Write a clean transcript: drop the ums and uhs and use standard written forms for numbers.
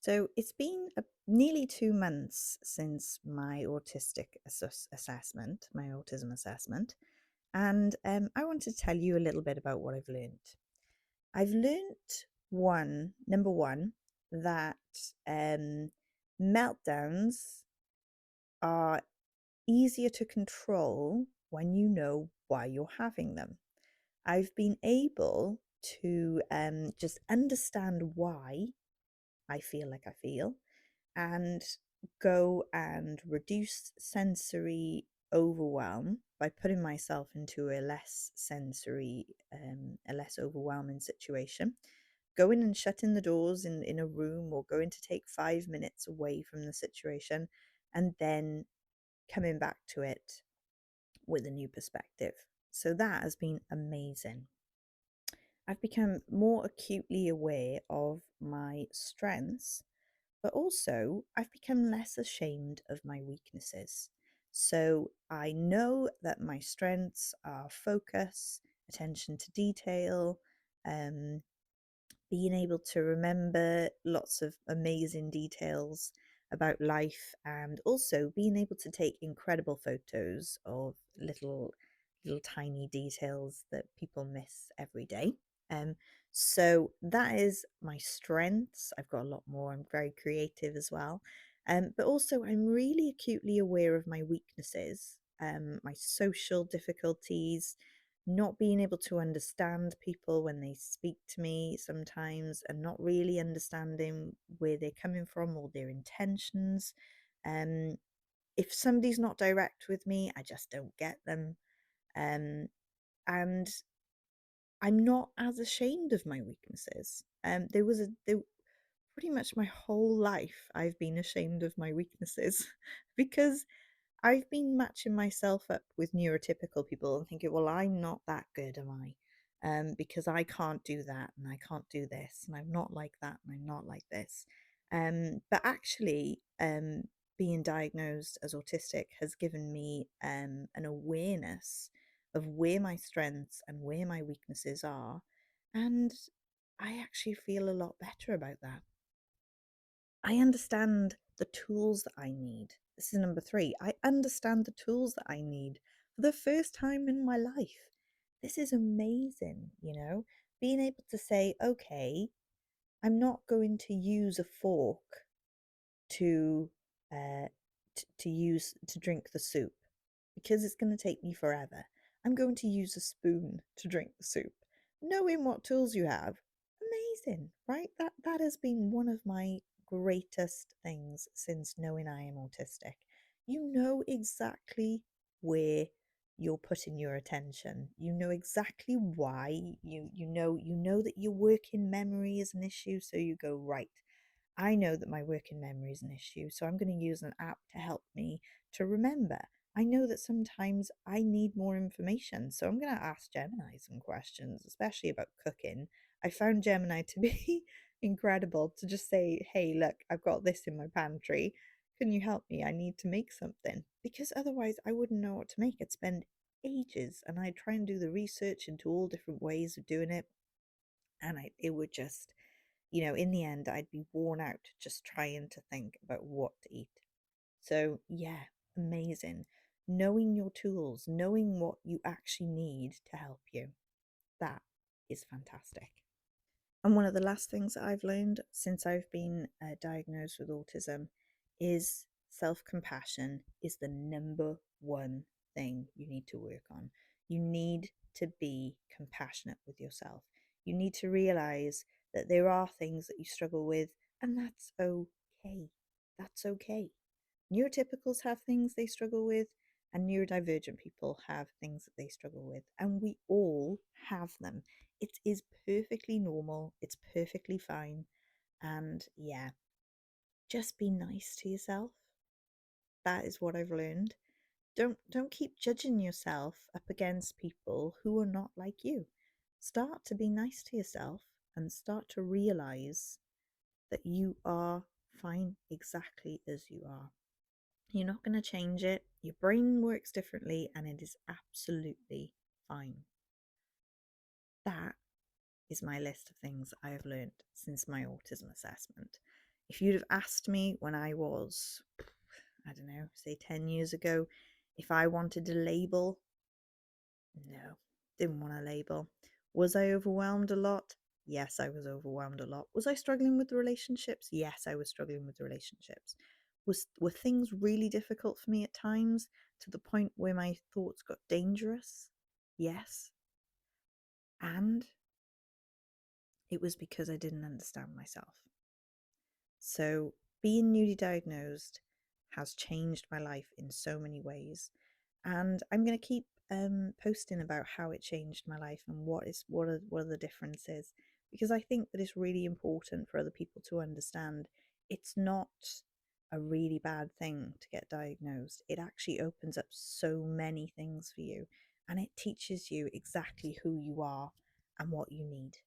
So it's been nearly 2 months since my assessment, my autism assessment, and I want to tell you a little bit about what I've learned. I've learned number one, that meltdowns are easier to control when you know why you're having them. I've been able to just understand why I feel like I feel and go and reduce sensory overwhelm by putting myself into a less overwhelming situation. Going and shutting the doors in a room, or going to take 5 minutes away from the situation, and then coming back to it with a new perspective. So that has been amazing. I've become more acutely aware of my strengths, but also I've become less ashamed of my weaknesses. So I know that my strengths are focus, attention to detail, um, being able to remember lots of amazing details about life, and also being able to take incredible photos of little tiny details that people miss every day. um so that is my strengths. I've got a lot more. I'm very creative as well, but also I'm really acutely aware of my weaknesses, my social difficulties, not being able to understand people when they speak to me sometimes, and not really understanding where they're coming from or their intentions. Um, if somebody's not direct with me, I just don't get them. And I'm not as ashamed of my weaknesses. There pretty much my whole life I've been ashamed of my weaknesses because I've been matching myself up with neurotypical people and thinking, well, I'm not that good, am I? Because I can't do that and I can't do this and I'm not like that and I'm not like this. But actually, being diagnosed as autistic has given me an awareness of where my strengths and where my weaknesses are. And I actually feel a lot better about that. I understand the tools that I need. This is number three. I understand the tools that I need for the first time in my life. This is amazing, being able to say, okay, I'm not going to use a fork to uh to use to drink the soup because it's going to take me forever. I'm going to use a spoon to drink the soup. Knowing what tools you have, amazing, right? That has been one of my greatest things since knowing I am autistic. You know exactly where you're putting your attention. You know exactly why. You know that your working memory is an issue, so you go, right, I know that my working memory is an issue, so I'm going to use an app to help me to remember. I know that sometimes I need more information, so I'm going to ask Gemini some questions, especially about cooking. I found Gemini to be incredible, to just say, hey, look, I've got this in my pantry. Can you help me? I need to make something. Because otherwise, I wouldn't know what to make. I'd spend ages and I'd try and do the research into all different ways of doing it. And it would just, in the end, I'd be worn out just trying to think about what to eat. So, yeah, amazing. Knowing your tools, knowing what you actually need to help you. That is fantastic. And one of the last things that I've learned since I've been diagnosed with autism is self compassion is the number one thing you need to work on. You need to be compassionate with yourself. You need to realize that there are things that you struggle with, and that's okay. That's okay. Neurotypicals have things they struggle with, and neurodivergent people have things that they struggle with, and we all have them. It is perfectly normal, it's perfectly fine, and yeah, just be nice to yourself. That is what I've learned. Don't keep judging yourself up against people who are not like you. Start to be nice to yourself and start to realize that you are fine exactly as you are. You're not going to change it. Your brain works differently and it is absolutely fine. That is my list of things I have learned since my autism assessment. If you'd have asked me when I was, I don't know, say 10 years ago, if I wanted a label, no, didn't want a label. Was I overwhelmed a lot? Yes, I was overwhelmed a lot. Was I struggling with the relationships? Yes, I was struggling with the relationships. Were things really difficult for me at times to the point where my thoughts got dangerous? Yes. And it was because I didn't understand myself. So, being newly diagnosed has changed my life in so many ways, and I'm going to keep posting about how it changed my life and what are the differences, because I think that it's really important for other people to understand it's not a really bad thing to get diagnosed. It actually opens up so many things for you, and it teaches you exactly who you are and what you need.